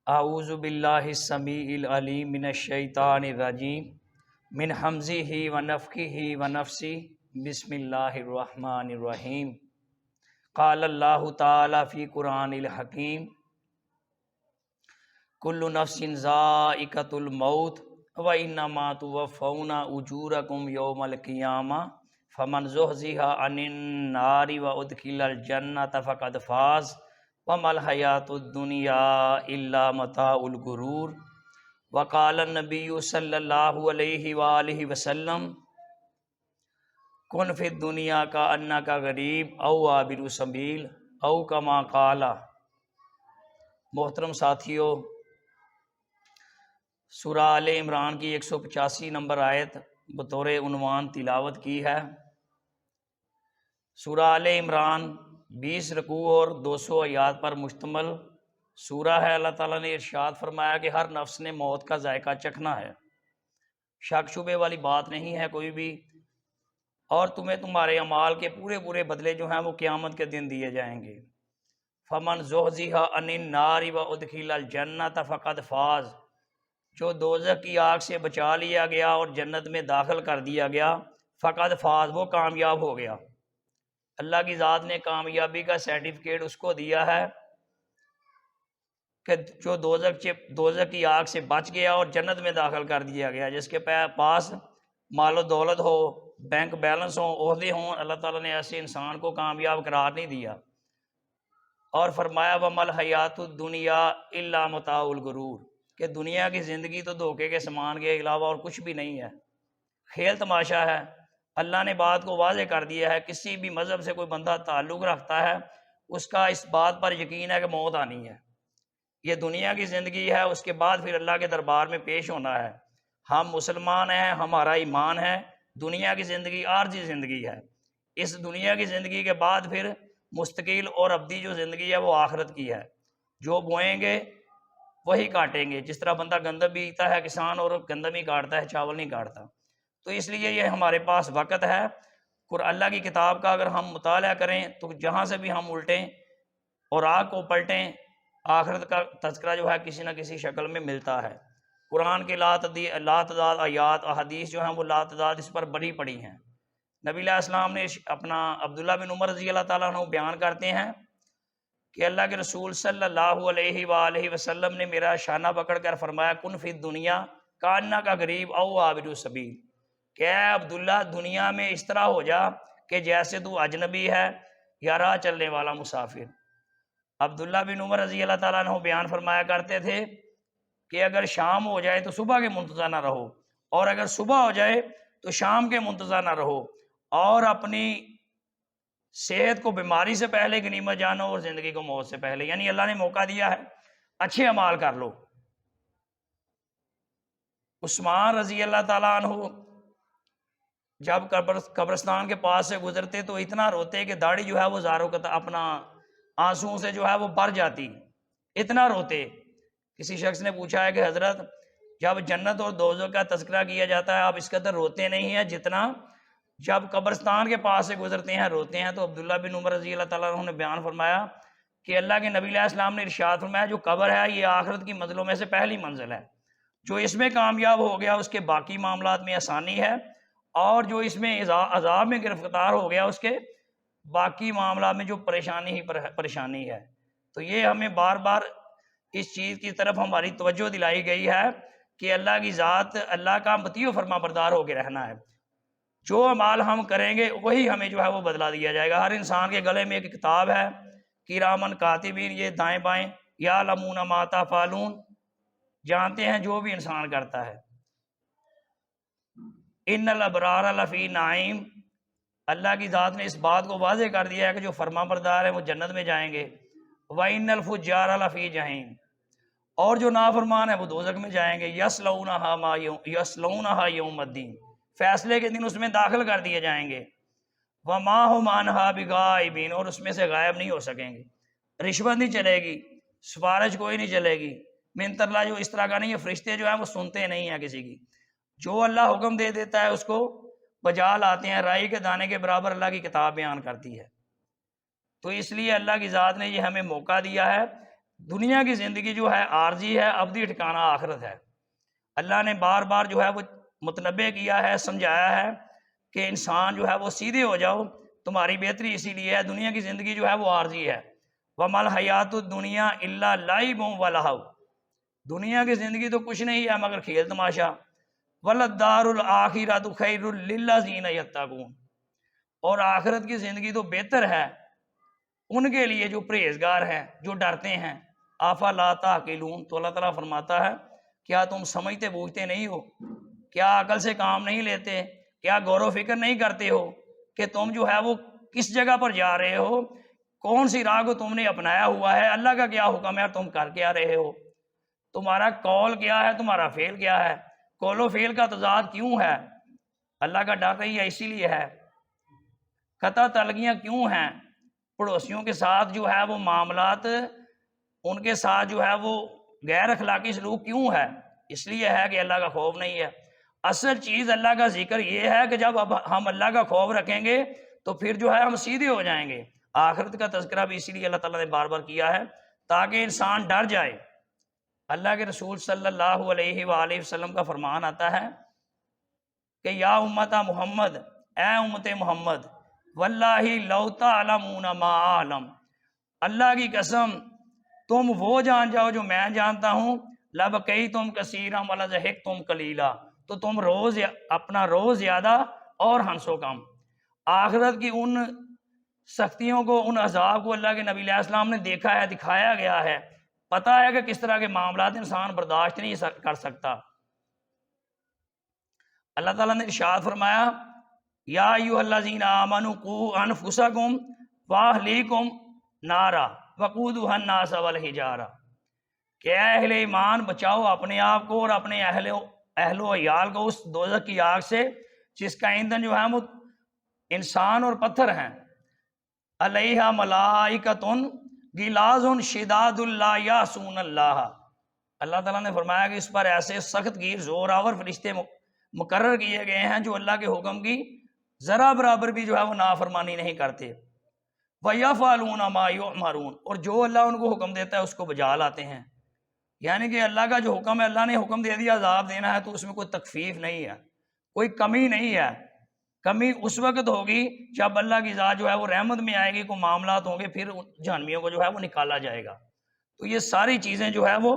اعوذ باللہ السمیع العلیم من الشیطان الرجیم من حمزہ ونفخہ ونفثہ بسم اللہ الرحمن الرحیم قال اللہ تعالی فی قرآن الحکیم کل نفس ذائقۃ الموت وانما توفون اجورکم یوم القیامہ فمن زحزح عن النار وادخل الجنۃ فقد فاز وما الحیاۃ الدنیا الا متاع الغرور وقال النبی صلی اللہ علیہ وآلہ وسلم کن فی الدنیا کا انک غریب او عابر سبیل او کما قال۔ محترم ساتھیو، سورہ آل عمران کی 185 نمبر آیت بطور عنوان تلاوت کی ہے۔ سورہ آل عمران 20 رکوع اور 200 آیات پر مشتمل سورہ ہے۔ اللہ تعالیٰ نے ارشاد فرمایا کہ ہر نفس نے موت کا ذائقہ چکھنا ہے، شک شبے والی بات نہیں ہے کوئی بھی، اور تمہیں تمہارے اعمال کے پورے بدلے جو ہیں وہ قیامت کے دن دیے جائیں گے۔ فمن زحزح عن النار وادخل الجنۃ فقد فاز، جو دوزخ کی آگ سے بچا لیا گیا اور جنت میں داخل کر دیا گیا، فقد فاز، وہ کامیاب ہو گیا۔ اللہ کی ذات نے کامیابی کا سرٹیفکیٹ اس کو دیا ہے کہ جو دوزخ کی آگ سے بچ گیا اور جنت میں داخل کر دیا گیا، جس کے پاس مال و دولت ہو، بینک بیلنس ہو، عہدے ہوں، اللہ تعالیٰ نے ایسے انسان کو کامیاب قرار نہیں دیا۔ اور فرمایا وَمَا الْحَيَاةُ الدُّنْيَا إِلَّا مَتَاعُ الْغُرُورِ، کہ دنیا کی زندگی تو دھوکے کے سامان کے علاوہ اور کچھ بھی نہیں ہے، کھیل تماشا ہے۔ اللہ نے بات کو واضح کر دیا ہے، کسی بھی مذہب سے کوئی بندہ تعلق رکھتا ہے اس کا اس بات پر یقین ہے کہ موت آنی ہے، یہ دنیا کی زندگی ہے، اس کے بعد پھر اللہ کے دربار میں پیش ہونا ہے۔ ہم مسلمان ہیں، ہمارا ایمان ہے، دنیا کی زندگی عارضی زندگی ہے، اس دنیا کی زندگی کے بعد پھر مستقل اور ابدی جو زندگی ہے وہ آخرت کی ہے۔ جو بوئیں گے وہی کاٹیں گے، جس طرح بندہ گندم بیجتا ہے کسان، اور گندم ہی کاٹتا ہے، چاول نہیں کاٹتا۔ تو اس لیے یہ ہمارے پاس وقت ہے، اللہ کی کتاب کا اگر ہم مطالعہ کریں تو جہاں سے بھی ہم الٹیں اور آگ کو پلٹیں، آخرت کا تذکرہ جو ہے کسی نہ کسی شکل میں ملتا ہے۔ قرآن کے لاتعداد آیات احادیث جو ہیں وہ لاتعداد اس پر بڑی پڑی ہیں۔ نبی علیہ السلام نے اپنا عبداللہ بن عمر رضی اللہ تعالیٰ عنہ بیان کرتے ہیں کہ اللہ کے رسول صلی اللہ علیہ وآلہ وسلم نے میرا شانہ پکڑ کر فرمایا کن فی الدنیا کانک غریب او عابر السبیل، کہ اے عبداللہ دنیا میں اس طرح ہو جا کہ جیسے تو اجنبی ہے یا راہ چلنے والا مسافر۔ عبداللہ بن عمر رضی اللہ تعالیٰ عنہ بیان فرمایا کرتے تھے کہ اگر شام ہو جائے تو صبح کے منتظر نہ رہو، اور اگر صبح ہو جائے تو شام کے منتظر نہ رہو، اور اپنی صحت کو بیماری سے پہلے غنیمت جانو اور زندگی کو موت سے پہلے، یعنی اللہ نے موقع دیا ہے، اچھے اعمال کر لو۔ عثمان رضی اللہ تعالیٰ عنہ جب قبرستان کے پاس سے گزرتے تو اتنا روتے کہ داڑھی جو ہے وہ زاروں کا اپنا آنسوں سے جو ہے وہ بھر جاتی، اتنا روتے۔ کسی شخص نے پوچھا ہے کہ حضرت جب جنت اور دوزخ کا تذکرہ کیا جاتا ہے آپ اس قدر روتے نہیں ہیں جتنا جب قبرستان کے پاس سے گزرتے ہیں روتے ہیں؟ تو عبداللہ بن عمر رضی اللہ تعالیٰ عنہ نے بیان فرمایا کہ اللہ کے نبی علیہ السلام نے ارشاد فرمایا جو قبر ہے یہ آخرت کی منزلوں میں سے پہلی منزل ہے، جو اس میں کامیاب ہو گیا اس کے باقی معاملات میں آسانی ہے، اور جو اس میں عذاب میں گرفتار ہو گیا اس کے باقی معاملات میں جو پریشانی ہی پریشانی ہے۔ تو یہ ہمیں بار بار اس چیز کی طرف ہماری توجہ دلائی گئی ہے کہ اللہ کی ذات، اللہ کا مطیع و فرما بردار ہو کے رہنا ہے۔ جو اعمال ہم کریں گے وہی ہمیں جو ہے وہ بدلا دیا جائے گا۔ ہر انسان کے گلے میں ایک کتاب ہے، کرامن کاتبین، یہ دائیں بائیں، یعلمون ما تفعلون، جانتے ہیں جو بھی انسان کرتا ہے۔ ان الابرار لفی نعیم، اللہ کی ذات نے اس بات کو واضح کر دیا ہے کہ جو فرما بردار ہیں وہ جنت میں جائیں گے۔ وَإِنَّ الْفُجَّارَ لَفِي جَحِيمٍ، اور جو نافرمان ہیں وہ دوزخ میں جائیں گے۔ یصلونها یوم الدین، فیصلے کے دن اس میں داخل کر دیے جائیں گے۔ وَمَا هُمْ عَنْهَا بِغَائِبِينَ، اور اس میں سے غائب نہیں ہو سکیں گے۔ رشوت نہیں چلے گی، سفارش کوئی نہیں چلے گی، منت اللہ جو اس طرح کا نہیں ہے، فرشتے جو ہیں وہ سنتے نہیں ہیں کسی کی، جو اللہ حکم دے دیتا ہے اس کو بجا لاتے ہیں، رائی کے دانے کے برابر اللہ کی کتاب بیان کرتی ہے۔ تو اس لیے اللہ کی ذات نے یہ ہمیں موقع دیا ہے دنیا کی زندگی جو ہے عارضی ہے، ابدی ٹھکانہ آخرت ہے۔ اللہ نے بار بار جو ہے وہ متنبع کیا ہے، سمجھایا ہے کہ انسان جو ہے وہ سیدھے ہو جاؤ، تمہاری بہتری اسی لیے ہے، دنیا کی زندگی جو ہے وہ عارضی ہے۔ وَمَا الْحَيَاةُ الدُّنْيَا إِلَّا لَعِبٌ وَلَهْوٌ، دنیا کی زندگی تو کچھ نہیں ہے مگر کھیل تماشا۔ وَلَلدَّارُ الْآخِرَةُ خَيْرٌ لِلَّذِينَ يَتَّقُونَ، اور آخرت کی زندگی تو بہتر ہے ان کے لیے جو پرہیزگار ہیں، جو ڈرتے ہیں۔ افلا تعقلون، تو اللہ تعالیٰ فرماتا ہے کیا تم سمجھتے بوجھتے نہیں ہو؟ کیا عقل سے کام نہیں لیتے؟ کیا غور و فکر نہیں کرتے ہو کہ تم جو ہے وہ کس جگہ پر جا رہے ہو، کون سی راہ کو تم نے اپنایا ہوا ہے، اللہ کا کیا حکم ہے اور تم کر کیا رہے ہو؟ تمہارا قول کیا ہے، تمہارا فعل کیا ہے؟ قول و فعل کا تضاد کیوں ہے؟ اللہ کا ڈر نہیں ہے اسی لیے ہے۔ قطع تلگیاں کیوں ہیں؟ پڑوسیوں کے ساتھ جو ہے وہ معاملات، ان کے ساتھ جو ہے وہ غیر اخلاقی سلوک کیوں ہے؟ اس لیے ہے کہ اللہ کا خوف نہیں ہے۔ اصل چیز اللہ کا ذکر یہ ہے کہ جب اب ہم اللہ کا خوف رکھیں گے تو پھر جو ہے ہم سیدھے ہو جائیں گے۔ آخرت کا تذکرہ بھی اسی لیے اللہ تعالیٰ نے بار بار کیا ہے تاکہ انسان ڈر جائے۔ اللہ کے رسول صلی اللہ علیہ وآلہ وسلم کا فرمان آتا ہے کہ یا امت محمد، اے امت محمد، واللہ لو تعلمون ما اعلم، اللہ کی قسم تم وہ جان جاؤ جو میں جانتا ہوں، لبقیتم کثیرا ولضحکتم قلیلا، تو تم اپنا روز زیادہ اور ہنسو کم۔ آخرت کی ان سختیوں کو، ان عذاب کو اللہ کے نبی علیہ السلام نے دیکھا ہے، دکھایا گیا ہے، پتہ ہے کہ کس طرح کے معاملات انسان برداشت نہیں کر سکتا۔ اللہ تعالیٰ نے ارشاد فرمایا یا ایھا الذین آمنوا قوا انفسکم واہلیکم نارا وقودھا الناس والحجارہ، کہ اے اہل ایمان بچاؤ اپنے آپ کو اور اپنے اہل و عیال کو اس دوزخ کی آگ سے جس کا ایندھن جو ہے وہ انسان اور پتھر ہیں۔ علیہا ملائکۃ غلاظ شداد لا یعصون اللہ، اللہ تعالیٰ نے فرمایا کہ اس پر ایسے سخت گیر زور آور فرشتے مقرر کیے گئے ہیں جو اللہ کے حکم کی ذرا برابر بھی جو ہے وہ نافرمانی نہیں کرتے۔ وَيَفْعَلُونَ مَا يُؤْمَرُونَ، اور جو اللہ ان کو حکم دیتا ہے اس کو بجا لاتے ہیں۔ یعنی کہ اللہ کا جو حکم ہے، اللہ نے حکم دے دیا عذاب دینا ہے تو اس میں کوئی تخفیف نہیں ہے، کوئی کمی نہیں ہے۔ کمی اس وقت ہوگی جب اللہ کی ذات جو ہے وہ رحمت میں آئے گی، کوئی معاملات ہوں گے، پھر جہنمیوں کو جو ہے وہ نکالا جائے گا۔ تو یہ ساری چیزیں جو ہے وہ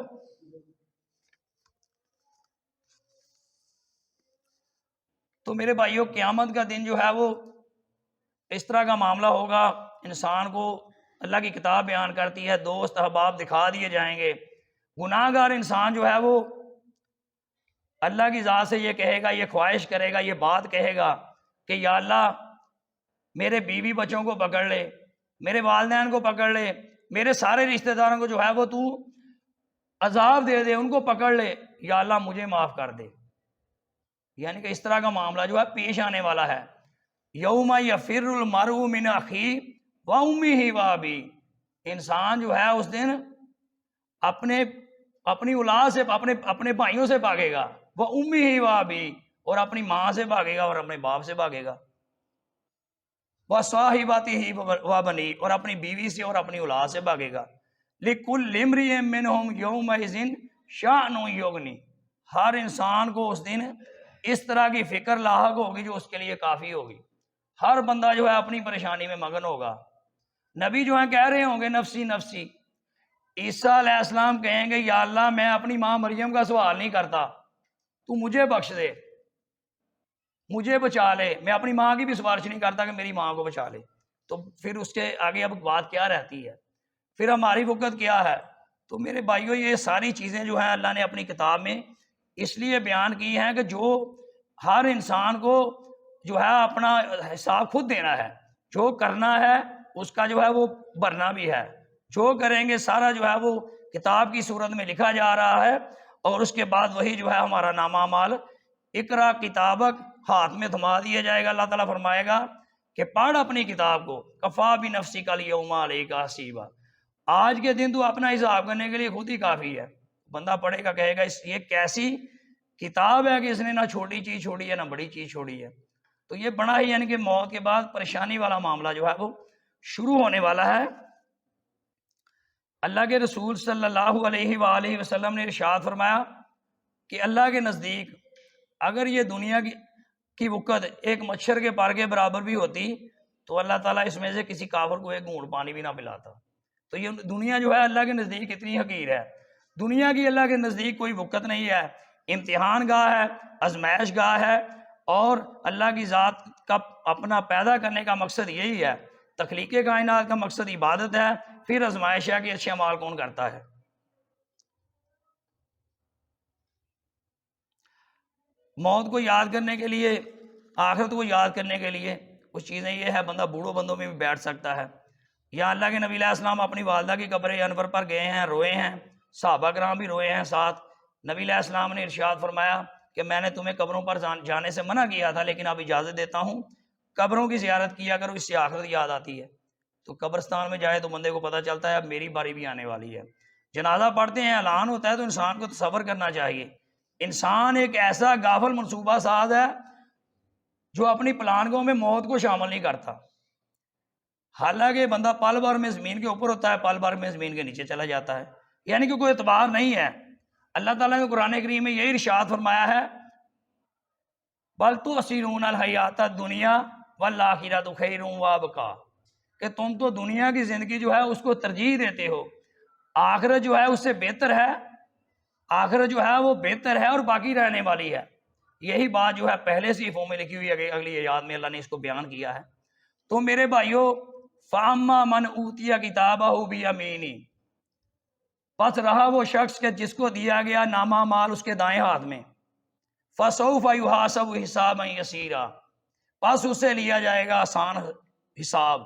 تو میرے بھائیوں قیامت کا دن جو ہے وہ اس طرح کا معاملہ ہوگا، انسان کو اللہ کی کتاب بیان کرتی ہے، دوست احباب دکھا دیے جائیں گے۔ گناہ گار انسان جو ہے وہ اللہ کی ذات سے یہ کہے گا، یہ خواہش کرے گا، یہ بات کہے گا کہ یا اللہ میرے بیوی بچوں کو پکڑ لے، میرے والدین کو پکڑ لے، میرے سارے رشتہ داروں کو جو ہے وہ تو عذاب دے دے، ان کو پکڑ لے، یا اللہ مجھے معاف کر دے۔ یعنی کہ اس طرح کا معاملہ جو ہے پیش آنے والا ہے۔ یوم یفر المرء من اخیہ وامہ وابیہ، انسان جو ہے اس دن اپنی اولاد سے، اپنے بھائیوں سے بھاگے گا، وامہ وابیہ، اور اپنی ماں سے بھاگے گا اور اپنے باپ سے بھاگے گا، وصاحبتہ وبنیہ، اور اپنی بیوی سے اور اپنی اولاد سے بھاگے گا۔ لکل امرئ منہم یومئذ شأن یغنیہ، ہر انسان کو اس دن اس طرح کی فکر لاحق ہوگی جو اس کے لیے کافی ہوگی۔ ہر بندہ جو ہے اپنی پریشانی میں مگن ہوگا۔ نبی جو ہیں کہہ رہے ہوں گے نفسی نفسی، عیسیٰ علیہ السلام کہیں گے یا اللہ میں اپنی ماں مریم کا سوال نہیں کرتا، تو مجھے بخش دے، مجھے بچا لے، میں اپنی ماں کی بھی سفارش نہیں کرتا کہ میری ماں کو بچا لے۔ تو پھر اس کے آگے اب بات کیا رہتی ہے، پھر ہماری وقت کیا ہے؟ تو میرے بھائیوں یہ ساری چیزیں جو ہیں اللہ نے اپنی کتاب میں اس لیے بیان کی ہیں کہ جو ہر انسان کو جو ہے اپنا حساب خود دینا ہے، جو کرنا ہے اس کا جو ہے وہ بھرنا بھی ہے، جو کریں گے سارا جو ہے وہ کتاب کی صورت میں لکھا جا رہا ہے، اور اس کے بعد وہی جو ہے ہمارا نامہ اعمال اقرا کتابک ہاتھ میں تھما دیا جائے گا۔ اللہ تعالیٰ فرمائے گا کہ پڑھ اپنی کتاب کو، کفا بنفسک الیوم علیک حسیبا، آج کے دن تو اپنا حساب کرنے کے لیے خود ہی کافی ہے۔ بندہ پڑھے گا کہے گا یہ کیسی کتاب ہے کہ اس نے نہ چھوٹی چیز چھوڑی ہے نہ بڑی چیز چھوڑی ہے۔ تو یہ بڑا ہی یعنی کہ موت کے بعد پریشانی والا معاملہ جو ہے وہ شروع ہونے والا ہے۔ اللہ کے رسول صلی اللہ علیہ وآلہ وسلم نے ارشاد فرمایا کہ اللہ کے نزدیک اگر یہ دنیا کی وقت ایک مچھر کے پر کے برابر بھی ہوتی تو اللہ تعالیٰ اس میں سے کسی کافر کو ایک گھونٹ پانی بھی نہ پلاتا. تو یہ دنیا جو ہے اللہ کے نزدیک اتنی حقیر ہے. دنیا کی اللہ کے نزدیک کوئی وقت نہیں ہے، امتحان گاہ ہے، آزمائش گاہ ہے، اور اللہ کی ذات کا اپنا پیدا کرنے کا مقصد یہی ہے. تخلیق کائنات کا مقصد عبادت ہے، پھر آزمائش ہے کہ اچھے اعمال کون کرتا ہے. موت کو یاد کرنے کے لیے، آخرت کو یاد کرنے کے لیے کچھ چیزیں یہ ہے، بندہ بوڑھوں بندوں میں بھی بیٹھ سکتا ہے. یا اللہ کے نبی علیہ السلام اپنی والدہ کی قبر انور پر گئے ہیں، روئے ہیں، صحابہ کرام بھی روئے ہیں ساتھ. نبی علیہ السلام نے ارشاد فرمایا کہ میں نے تمہیں قبروں پر جانے سے منع کیا تھا، لیکن اب اجازت دیتا ہوں، قبروں کی زیارت کیا کرو، اس سے آخرت یاد آتی ہے. تو قبرستان میں جائے تو بندے کو پتہ چلتا ہے اب میری باری بھی آنے والی ہے. جنازہ پڑھتے ہیں، اعلان ہوتا ہے، تو انسان کو تصور کرنا چاہیے انسان ایک ایسا غافل منصوبہ ساز ہے جو اپنی پلانگوں میں موت کو شامل نہیں کرتا. حالانکہ بندہ پل بھر میں زمین کے اوپر ہوتا ہے، پل بھر میں زمین کے نیچے چلا جاتا ہے، یعنی کہ کوئی اعتبار نہیں ہے. اللہ تعالیٰ نے قرآن کریم میں یہی ارشاد فرمایا ہے بل تؤثرون الحیات الدنیا والآخرۃ خیر وابقیٰ، کہ تم تو دنیا کی زندگی جو ہے اس کو ترجیح دیتے ہو، آخرت جو ہے اس سے بہتر ہے، آخرت جو ہے وہ بہتر ہے اور باقی رہنے والی ہے. یہی بات جو ہے پہلے سے فارم میں لکھی ہوئی ہے، اگلی آیات میں اللہ نے اس کو بیان کیا ہے. تو میرے بھائیو، فَأَمَّا مَنْ أُوتِيَ كِتَابَهُ بِيَمِينِهِ، پس رہا وہ شخص کہ جس کو دیا گیا نامہ مال اس کے دائیں ہاتھ میں، فَسَوْفَ يُحَاسَبُ حِسَابًا يَسِيرًا، پس اسے لیا جائے گا آسان حساب.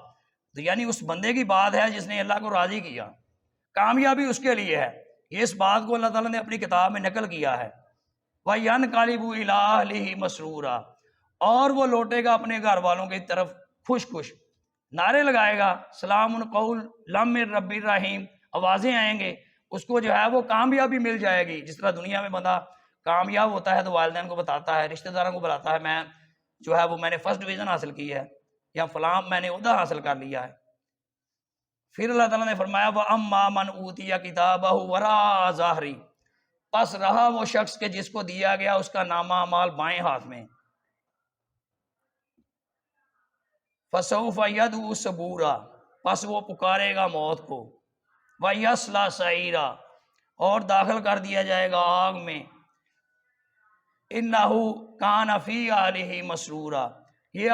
تو یعنی اس بندے کی بات ہے جس نے اللہ کو راضی کیا، کامیابی اس کے لیے ہے. یہ اس بات کو اللہ تعالیٰ نے اپنی کتاب میں نقل کیا ہے. وَيَنْقَلِبُ إِلَىٰ أَهْلِهِ مَسْرُورًا، اور وہ لوٹے گا اپنے گھر والوں کی طرف خوش خوش، نعرے لگائے گا، سلام قول لم من رب الرحیم، آوازیں آئیں گے، اس کو جو ہے وہ کامیابی مل جائے گی. جس طرح دنیا میں بندہ کامیاب ہوتا ہے تو والدین کو بتاتا ہے، رشتہ داروں کو بتاتا ہے میں جو ہے وہ میں نے فرسٹ ڈویژن حاصل کی ہے، یا فلاں میں نے عہدہ حاصل کر لیا ہے. پھر اللہ تعالیٰ نے فرمایا وَأَمَّا مَنْ أُوتِيَ كِتَابَهُ وَرَاءَ ظَهْرِهِ، پس رہا وہ شخص کہ جس کو دیا گیا اس کا نامہ اعمال بائیں ہاتھ میں، فَسَوْفَ يَدْعُو ثُبُورًا، پس وہ پکارے گا موت کو، وَيَصْلَىٰ سَعِيرًا، اور داخل کر دیا جائے گا آگ میں. إِنَّهُ كَانَ فِي أَهْلِهِ مَسْرُورًا، یہ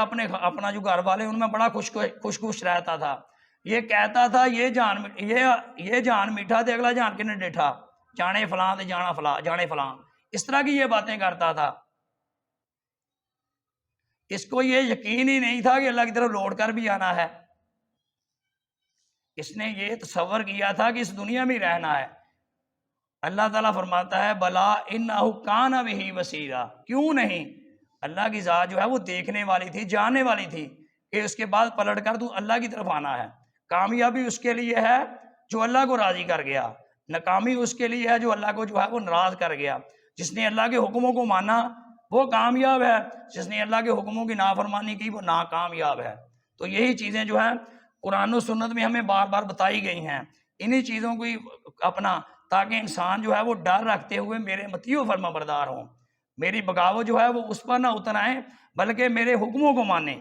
اپنا جو گھر والے ان میں بڑا خوش رہتا تھا. یہ کہتا تھا یہ جان میٹھا تے اگلا جان کنے ڈیٹھا، جانے فلاں تے جانے فلاں، اس طرح کی یہ باتیں کرتا تھا. اس کو یہ یقین ہی نہیں تھا کہ اللہ کی طرف لوٹ کر بھی آنا ہے. اس نے یہ تصور کیا تھا کہ اس دنیا میں رہنا ہے. اللہ تعالیٰ فرماتا ہے بلا انہ کان بہ بصیرا، کیوں نہیں، اللہ کی ذات جو ہے وہ دیکھنے والی تھی، جاننے والی تھی کہ اس کے بعد پلٹ کر تو اللہ کی طرف آنا ہے. کامیابی اس کے لیے ہے جو اللہ کو راضی کر گیا، ناکامی اس کے لیے ہے جو اللہ کو جو ہے وہ ناراض کر گیا. جس نے اللہ کے حکموں کو مانا وہ کامیاب ہے، جس نے اللہ کے حکموں کی نافرمانی کی وہ ناکامیاب ہے. تو یہی چیزیں جو ہیں قرآن و سنت میں ہمیں بار بار بتائی گئی ہیں. انہی چیزوں کو اپنا، تاکہ انسان جو ہے وہ ڈر رکھتے ہوئے میرے مطیع و فرما بردار ہوں، میری بغاوت جو ہے وہ اس پر نہ اتر آئیں بلکہ میرے حکموں کو مانیں.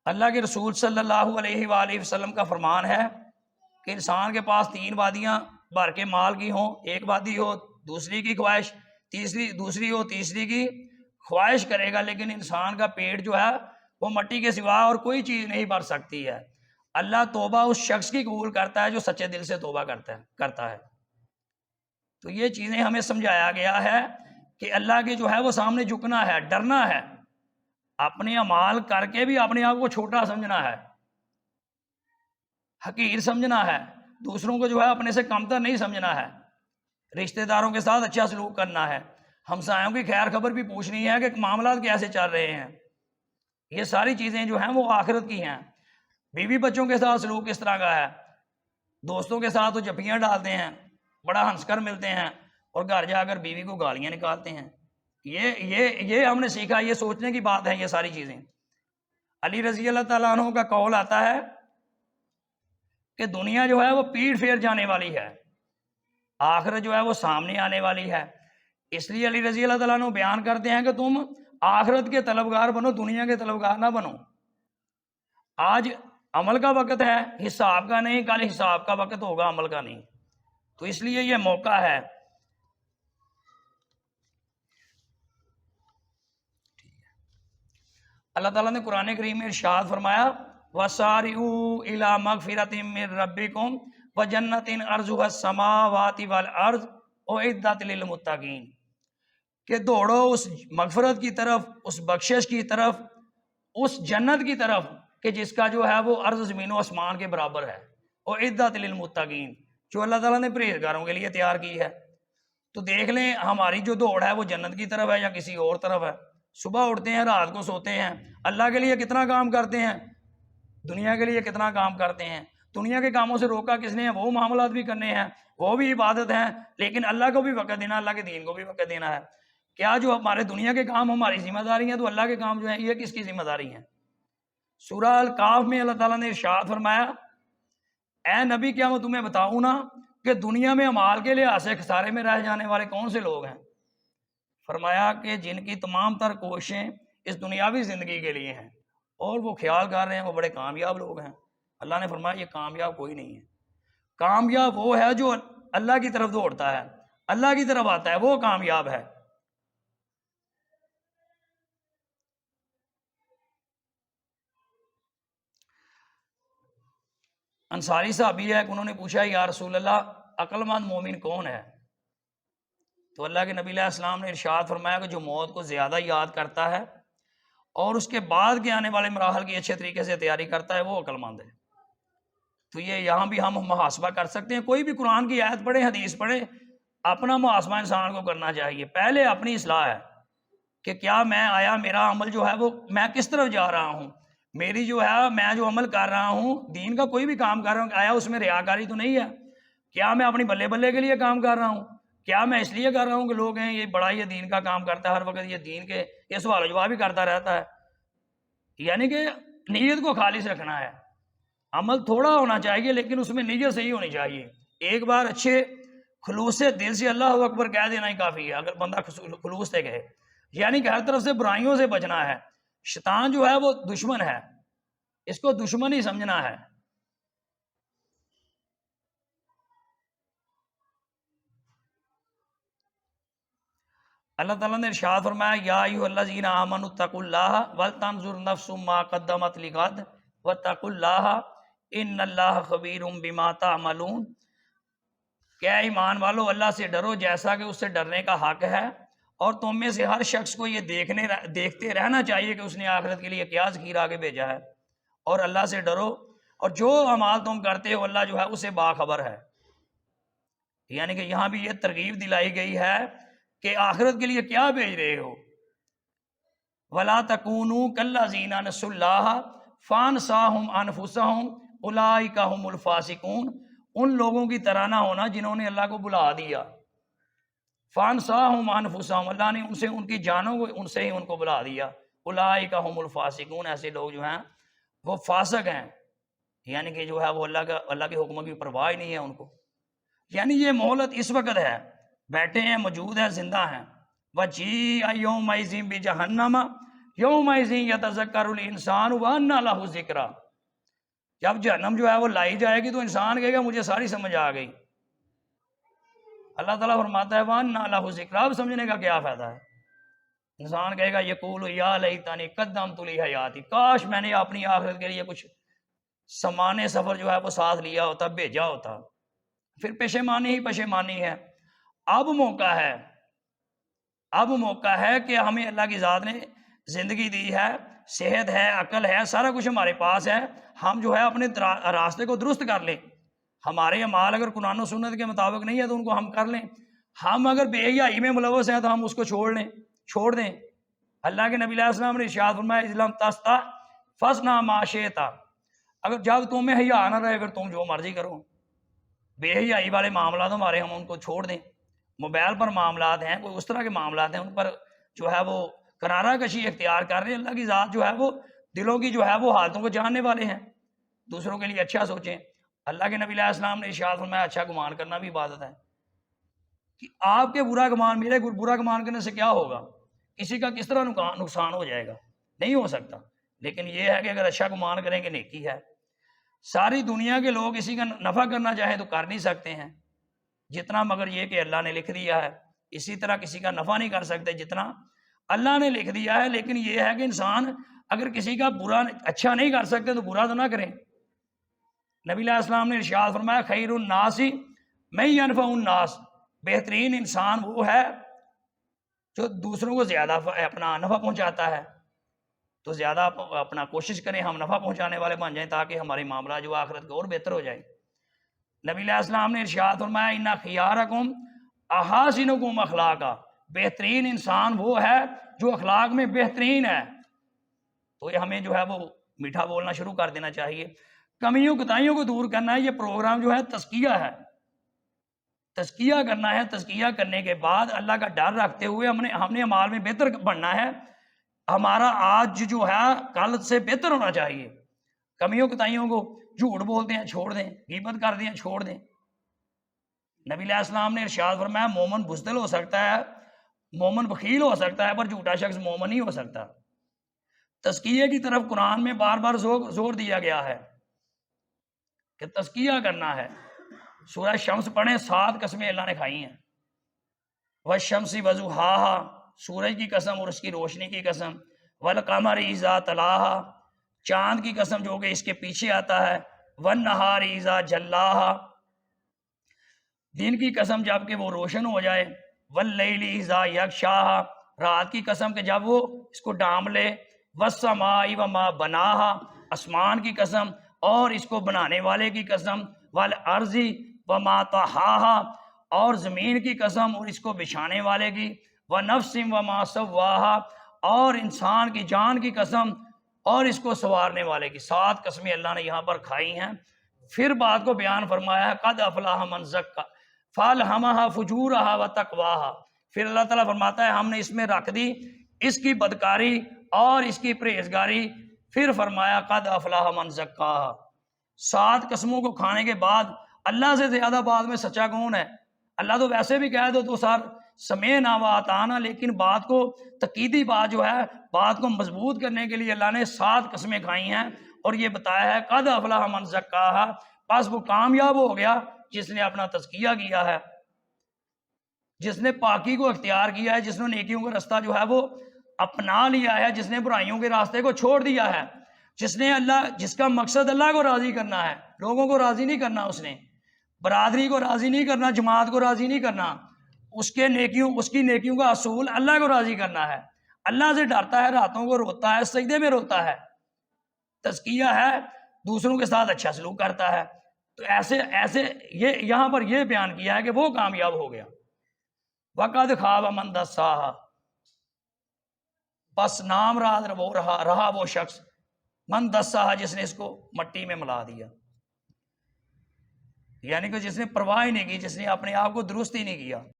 اللہ کے رسول صلی اللہ علیہ وآلہ وسلم کا فرمان ہے کہ انسان کے پاس 3 وادیاں بھر کے مال کی ہوں، ایک وادی ہو دوسری کی خواہش، دوسری ہو تیسری کی خواہش کرے گا، لیکن انسان کا پیٹ جو ہے وہ مٹی کے سوا اور کوئی چیز نہیں بھر سکتی ہے. اللہ توبہ اس شخص کی قبول کرتا ہے جو سچے دل سے توبہ کرتا ہے. تو یہ چیزیں ہمیں سمجھایا گیا ہے کہ اللہ کے جو ہے وہ سامنے جھکنا ہے، ڈرنا ہے، اپنے اعمال کر کے بھی اپنے آپ کو چھوٹا سمجھنا ہے، حقیر سمجھنا ہے، دوسروں کو جو ہے اپنے سے کمتر نہیں سمجھنا ہے، رشتہ داروں کے ساتھ اچھا سلوک کرنا ہے، ہمسایوں کی خیر خبر بھی پوچھنی ہے کہ معاملات کیسے چل رہے ہیں. یہ ساری چیزیں جو ہیں وہ آخرت کی ہیں. بیوی بچوں کے ساتھ سلوک کس طرح کا ہے، دوستوں کے ساتھ وہ جپیاں ڈالتے ہیں، بڑا ہنس کر ملتے ہیں، اور گھر جا کر بیوی کو گالیاں نکالتے ہیں. یہ ہم نے سیکھا، یہ سوچنے کی بات ہے. یہ ساری چیزیں علی رضی اللہ تعالیٰ عنہ کا قول آتا ہے کہ دنیا جو ہے وہ پیٹ پھیر جانے والی ہے، آخرت جو ہے وہ سامنے آنے والی ہے. اس لیے علی رضی اللہ تعالیٰ عنہ بیان کرتے ہیں کہ تم آخرت کے طلبگار بنو، دنیا کے طلبگار نہ بنو. آج عمل کا وقت ہے، حساب کا نہیں. کل حساب کا وقت ہوگا، عمل کا نہیں. تو اس لیے یہ موقع ہے. اللہ تعالیٰ نے قرآن کریم میں ارشاد فرمایا وَسَارِعُوا إِلَىٰ مَغْفِرَةٍ مِّن رَّبِّكُمْ وَجَنَّةٍ عَرْضُهَا السَّمَاوَاتُ وَالْأَرْضُ أُعِدَّتْ لِلْمُتَّقِينَ، کہ دوڑو اس مغفرت کی طرف، اس بخشش کی طرف، اس جنت کی طرف کہ جس کا جو ہے وہ عرض زمین و آسمان کے برابر ہے. اُعِدَّتْ لِلْمُتَّقِينَ، جو اللہ تعالیٰ نے پرہیزگاروں کے لیے تیار کی ہے. تو دیکھ لیں ہماری جو دوڑ ہے وہ جنت کی طرف ہے یا کسی اور طرف ہے. صبح اٹھتے ہیں، رات کو سوتے ہیں، اللہ کے لیے کتنا کام کرتے ہیں، دنیا کے لیے کتنا کام کرتے ہیں. دنیا کے کاموں سے روکا کس نے ہے؟ وہ معاملات بھی کرنے ہیں، وہ بھی عبادت ہیں، لیکن اللہ کو بھی وقت دینا، اللہ کے دین کو بھی وقت دینا ہے. کیا جو ہمارے دنیا کے کام ہماری ذمہ داری ہیں، تو اللہ کے کام جو ہیں یہ کس کی ذمہ داری ہیں؟ سورہ الکاف میں اللہ تعالیٰ نے ارشاد فرمایا اے نبی کیا میں تمہیں بتاؤں نا کہ دنیا میں اعمال کے لحاظ سے خسارے میں رہ جانے والے کون سے لوگ ہیں؟ فرمایا کہ جن کی تمام تر کوششیں اس دنیاوی زندگی کے لیے ہیں اور وہ خیال کر رہے ہیں وہ بڑے کامیاب لوگ ہیں. اللہ نے فرمایا یہ کامیاب کوئی نہیں ہے. کامیاب وہ ہے جو اللہ کی طرف دوڑتا ہے، اللہ کی طرف آتا ہے، وہ کامیاب ہے. انصاری صحابی ہے کہ انہوں نے پوچھا یا رسول اللہ عقل مند مومن کون ہے؟ تو اللہ کے نبی علیہ السلام نے ارشاد فرمایا کہ جو موت کو زیادہ یاد کرتا ہے اور اس کے بعد کے آنے والے مراحل کی اچھے طریقے سے تیاری کرتا ہے وہ عقل مند ہے. تو یہ یہاں بھی ہم محاسبہ کر سکتے ہیں. کوئی بھی قرآن کی آیت پڑھے، حدیث پڑھے، اپنا محاسبہ انسان کو کرنا چاہیے. پہلے اپنی اصلاح ہے کہ کیا میں آیا میرا عمل جو ہے وہ میں کس طرف جا رہا ہوں، میری جو ہے میں جو عمل کر رہا ہوں، دین کا کوئی بھی کام کر رہا ہوں، آیا اس میں ریاکاری تو نہیں ہے؟ کیا میں اپنی بلے بلے کے لیے کام کر رہا ہوں؟ کیا میں اس لیے کر رہا ہوں کہ لوگ ہیں یہ بڑا یہ دین کا کام کرتا ہے، ہر وقت یہ دین کے یہ سوال و جواب ہی کرتا رہتا ہے؟ یعنی کہ نیت کو خالص رکھنا ہے. عمل تھوڑا ہونا چاہیے لیکن اس میں نیت صحیح ہونی چاہیے. ایک بار اچھے خلوص سے دل سے اللہ اکبر کہہ دینا ہی کافی ہے اگر بندہ خلوص سے کہے. یعنی کہ ہر طرف سے برائیوں سے بچنا ہے. شیطان جو ہے وہ دشمن ہے، اس کو دشمن ہی سمجھنا ہے. اللہ تعالیٰ نے ارشاد فرمایا یا ایھا الذین آمنوا اتقوا اللہ ولتنظر نفس ما قدمت لغد واتقوا اللہ ان اللہ خبیر بما تعملون. کیا ایمان والو اللہ سے ڈرو جیسا کہ اس سے ڈرنے کا حق ہے، اور تم میں سے ہر شخص کو یہ دیکھتے رہنا چاہیے کہ اس نے آخرت کے لیے کیا ذخیرہ آگے بھیجا ہے. اور اللہ سے ڈرو اور جو اعمال تم کرتے ہو اللہ جو ہے اسے باخبر ہے. یعنی کہ یہاں بھی یہ ترغیب دلائی گئی ہے کہ آخرت کے لیے کیا بھیج رہے ہو. وَلَا تَكُونُوا كَالَّذِينَ نَسُوا اللَّهَ فَأَنسَاهُمْ أَنفُسَهُمْ أُولَٰئِكَ هُمُ الْفَاسِقُونَ. ان لوگوں کی طرح نہ ہونا جنہوں نے اللہ کو بھلا دیا. فَأَنسَاهُمْ أَنفُسَهُمْ، اللہ نے ان سے ان کی جانوں کو ان سے ہی ان کو بھلا دیا. أُولَٰئِكَ هُمُ الْفَاسِقُونَ، ایسے لوگ جو ہیں وہ فاسق ہیں. یعنی کہ جو ہے وہ اللہ کے حکموں کی پرواہ نہیں ہے ان کو. یعنی یہ مہلت اس وقت ہے، بیٹھے ہیں، موجود ہیں، زندہ ہیں. وَجِيءَ يَوْمَئِذٍ بِجَهَنَّمَ يَوْمَئِذٍ يَتَذَكَّرُ الْإِنسَانُ وَأَنَّىٰ لَهُ الذِّكْرَىٰ. جب جہنم جو ہے وہ لائی جائے گی تو انسان کہے گا مجھے ساری سمجھ آ گئی. اللہ تعالیٰ فرماتا ہے وَأَنَّىٰ لَهُ الذِّكْرَىٰ، اب سمجھنے کا کیا فائدہ ہے؟ انسان کہے گا یقول یا لیتنی قدمت لحیاتی، کاش میں نے اپنی آخرت کے لیے کچھ سامان سفر جو ہے وہ ساتھ لیا ہوتا، بھیجا ہوتا. پھر پشیمانی ہی پشیمانی ہے. اب موقع ہے کہ ہمیں اللہ کی ذات نے زندگی دی ہے، صحت ہے، عقل ہے، سارا کچھ ہمارے پاس ہے. ہم جو ہے اپنے راستے کو درست کر لیں. ہمارے اعمال اگر قرآن و سنت کے مطابق نہیں ہے تو ان کو ہم کر لیں. ہم اگر بے حیائی میں ملوث ہیں تو ہم اس کو چھوڑ دیں. اللہ کے نبی علیہ السلام نے ارشاد فرمایا اسلام تستا فصنع ما شئت، اگر جب تمہیں حیا نہ رہے پھر تم جو مرضی کرو. بے حیائی والے معاملات ہمارے ہم ان کو چھوڑ دیں. موبائل پر معاملات ہیں، کوئی اس طرح کے معاملات ہیں، ان پر جو ہے وہ کنارہ کشی اختیار کر رہے ہیں. اللہ کی ذات جو ہے وہ دلوں کی جو ہے وہ حالتوں کو جاننے والے ہیں. دوسروں کے لیے اچھا سوچیں. اللہ کے نبی علیہ السلام نے ارشاد فرمایا اچھا گمان کرنا بھی عبادت ہے، کہ آپ کے برا گمان میرے برا گمان کرنے سے کیا ہوگا، کسی کا کس طرح نقصان ہو جائے گا، نہیں ہو سکتا۔ لیکن یہ ہے کہ اگر اچھا گمان کریں کہ نیکی ہے، ساری دنیا کے لوگ اسی کا نفع کرنا چاہیں تو کر نہیں سکتے ہیں جتنا، مگر یہ کہ اللہ نے لکھ دیا ہے، اسی طرح کسی کا نفع نہیں کر سکتے جتنا اللہ نے لکھ دیا ہے۔ لیکن یہ ہے کہ انسان اگر کسی کا برا اچھا نہیں کر سکتے تو برا تو نہ کریں۔ نبی علیہ السلام نے ارشاد فرمایا خیر الناس من ینفع الناس، بہترین انسان وہ ہے جو دوسروں کو زیادہ اپنا نفع پہنچاتا ہے، تو زیادہ اپنا کوشش کریں ہم نفع پہنچانے والے بن جائیں تاکہ ہماری معاملہ جو آخرت کا اور بہتر ہو جائے۔ نبی علیہ السلام نے ارشاد فرمایا ان خیارکم احاسنکم اخلاقا، بہترین انسان وہ ہے جو اخلاق میں بہترین ہے۔ تو یہ ہمیں جو ہے وہ میٹھا بولنا شروع کر دینا چاہیے، کمیوں کوتاہیوں کو دور کرنا ہے۔ یہ پروگرام جو ہے تزکیہ ہے، تزکیہ کرنا ہے۔ تزکیہ کرنے کے بعد اللہ کا ڈر رکھتے ہوئے ہم نے اعمال میں بہتر بننا ہے۔ ہمارا آج جو ہے کل سے بہتر ہونا چاہیے۔ کمیوں کوتاہیوں کو، جھوٹ بولتے ہیں چھوڑ دیں، غیبت کرتے ہیں چھوڑ دیں۔ نبی علیہ السلام نے ارشاد فرمایا مومن بزدل ہو سکتا ہے، مومن بخیل ہو سکتا ہے، پر جھوٹا شخص مومن نہیں ہو سکتا۔ تزکیے کی طرف قرآن میں بار بار زور دیا گیا ہے کہ تزکیہ کرنا ہے۔ سورہ شمس پڑھیں، 7 قسمیں اللہ نے کھائی ہیں، والشمس وضحاها، سورج کی قسم اور اس کی روشنی کی قسم، والقمر اذا تلاها، چاند کی قسم جو کہ اس کے پیچھے آتا ہے، والنہار اذا جلاها، دن کی قسم جب کہ وہ روشن ہو جائے، واللیل اذا یغشاها، رات کی قسم کہ جب وہ اس کو ڈانپ لے، والسماء وما بناها، آسمان کی قسم اور اس کو بنانے والے کی قسم، والارض وما طحاها، اور زمین کی قسم اور اس کو بچھانے والے کی، ونفس وما سواها، اور انسان کی جان کی قسم اور اس کو سنوارنے والے کی۔ 7 قسمیں اللہ نے یہاں پر کھائی ہیں۔ پھر بات کو بیان فرمایا ہے قد افلح من زکا فالہمها فجورها وتقواها، پھر اللہ تعالیٰ فرماتا ہے ہم نے اس میں رکھ دی اس کی بدکاری اور اس کی پرہیزگاری۔ پھر فرمایا قد افلح من زکاها۔ 7 قسموں کو کھانے کے بعد اللہ سے زیادہ بعد میں سچا کون ہے؟ اللہ تو ویسے بھی کہہ دو تو سر سمعنا واطعنا، لیکن بات کو تقیدی بات جو ہے بات کو مضبوط کرنے کے لیے اللہ نے 7 قسمیں کھائی ہیں اور یہ بتایا ہے قد افلح من زکاها، بس وہ کامیاب ہو گیا جس نے اپنا تزکیہ کیا ہے، جس نے پاکی کو اختیار کیا ہے، جس نے نیکیوں کا راستہ جو ہے وہ اپنا لیا ہے، جس نے برائیوں کے راستے کو چھوڑ دیا ہے، جس کا مقصد اللہ کو راضی کرنا ہے، لوگوں کو راضی نہیں کرنا، اس نے برادری کو راضی نہیں کرنا، جماعت کو راضی نہیں کرنا، اس کی نیکیوں کا اصول اللہ کو راضی کرنا ہے۔ اللہ سے ڈرتا ہے، راتوں کو روتا ہے، سجدے میں روتا ہے، تزکیہ ہے، دوسروں کے ساتھ اچھا سلوک کرتا ہے۔ تو ایسے یہ یہاں پر یہ بیان کیا ہے کہ وہ کامیاب ہو گیا۔ وقد خواب من دساہا، بس نام راز وہ رہا وہ شخص من دساہا جس نے اس کو مٹی میں ملا دیا، یعنی کہ جس نے پرواہ نہیں کی، جس نے اپنے آپ کو درست ہی نہیں کیا۔